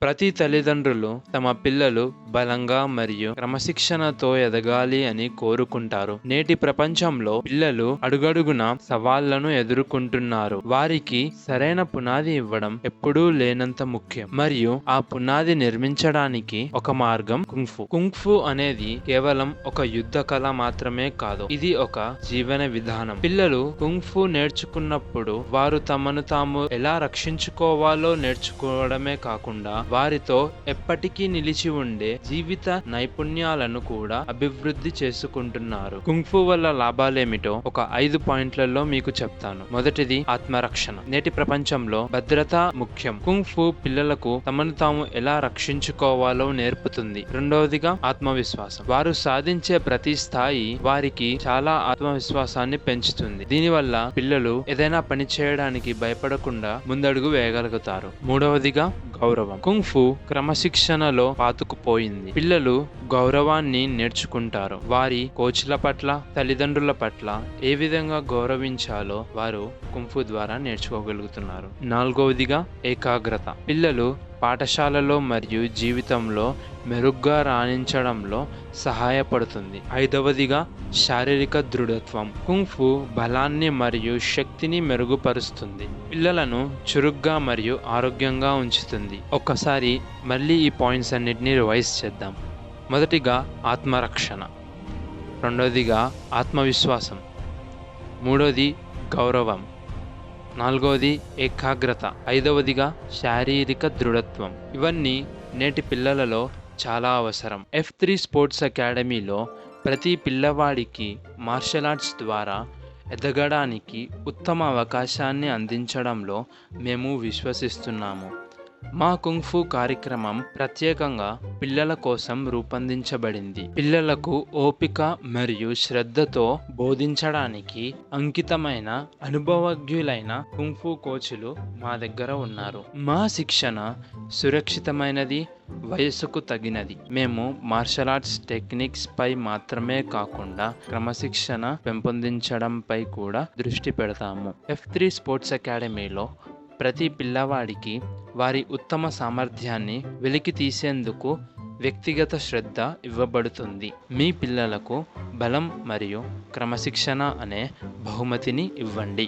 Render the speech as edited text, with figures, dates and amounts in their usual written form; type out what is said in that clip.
ప్రతి తల్లిదండ్రులు తమ పిల్లలు బలంగా మరియు క్రమశిక్షణతో ఎదగాలి అని కోరుకుంటారు. నేటి ప్రపంచంలో పిల్లలు అడుగడుగున సవాళ్లను ఎదుర్కొంటున్నారు. వారికి సరైన పునాది ఇవ్వడం ఎప్పుడూ లేనంత ముఖ్యం. మరియు ఆ పునాది నిర్మించడానికి ఒక మార్గం కుంగ్ఫు. కుంగ్ఫు అనేది కేవలం ఒక యుద్ధ కళ మాత్రమే కాదు, ఇది ఒక జీవన విధానం. పిల్లలు కుంగ్ఫు నేర్చుకున్నప్పుడు వారు తమను తాము ఎలా రక్షించుకోవాలో నేర్చుకోవడమే కాకుండా వారితో ఎప్పటికీ నిలిచి ఉండే జీవిత నైపుణ్యాలను కూడా అభివృద్ధి చేసుకుంటున్నారు. కుంగ్ఫు వల్ల లాభాలేమిటో ఒక 5 పాయింట్లలో మీకు చెప్తాను. మొదటిది ఆత్మరక్షణ. నేటి ప్రపంచంలో భద్రత ముఖ్యం. కుంగ్ఫు పిల్లలకు తమను తాము ఎలా రక్షించుకోవాలో నేర్పుతుంది. రెండవదిగా ఆత్మవిశ్వాసం. వారు సాధించే ప్రతి స్థాయి వారికి చాలా ఆత్మవిశ్వాసాన్ని పెంచుతుంది. దీనివల్ల పిల్లలు ఏదైనా పని చేయడానికి భయపడకుండా ముందడుగు వేయగలుగుతారు. మూడవదిగా గౌరవం. కుంగ్ఫు క్రమశిక్షణలో పాతుకుపోయింది. పిల్లలు గౌరవాన్ని నేర్చుకుంటారు. వారి కోచ్ల పట్ల, తల్లిదండ్రుల పట్ల ఏ విధంగా గౌరవించాలో వారు కుంగ్ఫు ద్వారా నేర్చుకోగలుగుతున్నారు. నాలుగవదిగా ఏకాగ్రత. పిల్లలు పాఠశాలలో మరియు జీవితంలో మెరుగ్గా రాణించడంలో సహాయపడుతుంది. ఐదవదిగా శారీరక దృఢత్వం. కుంగ్ఫు బలాన్ని మరియు శక్తిని మెరుగుపరుస్తుంది. పిల్లలను చురుగ్గా మరియు ఆరోగ్యంగా ఉంచుతుంది. ఒక్కసారి మళ్ళీ ఈ పాయింట్స్ అన్నిటినీ రివైజ్ చేద్దాం. మొదటిగా ఆత్మరక్షణ, రెండవదిగా ఆత్మవిశ్వాసం, మూడవది గౌరవం, నాలుగవది ఏకాగ్రత, ఐదవదిగా శారీరక దృఢత్వం. ఇవన్నీ నేటి పిల్లలలో చాలా అవసరం. F3 స్పోర్ట్స్ అకాడమీలో ప్రతి పిల్లవాడికి మార్షల్ ఆర్ట్స్ ద్వారా ఎదగడానికి ఉత్తమ అవకాశాన్ని అందించడంలో మేము విశ్వసిస్తున్నాము. మా కుంగ్ఫు కార్యక్రమం ప్రత్యేకంగా పిల్లల కోసం రూపొందించబడింది. పిల్లలకు ఓపిక మరియు శ్రద్ధతో బోధించడానికి అంకితమైన అనుభవజ్ఞులైన కుంగ్ఫు కోచ్లు మా దగ్గర ఉన్నారు. మా శిక్షణ సురక్షితమైనది, వయసుకు తగినది. మేము మార్షల్ ఆర్ట్స్ టెక్నిక్స్ పై మాత్రమే కాకుండా క్రమశిక్షణ పెంపొందించడంపై కూడా దృష్టి పెడతాము. F3 స్పోర్ట్స్ అకాడమీలో ప్రతి పిల్లవాడికి వారి ఉత్తమ సామర్థ్యాన్ని వెలికి తీసేందుకు వ్యక్తిగత శ్రద్ధ ఇవ్వబడుతుంది. మీ పిల్లలకు బలం మరియు క్రమశిక్షణ అనే బహుమతిని ఇవ్వండి.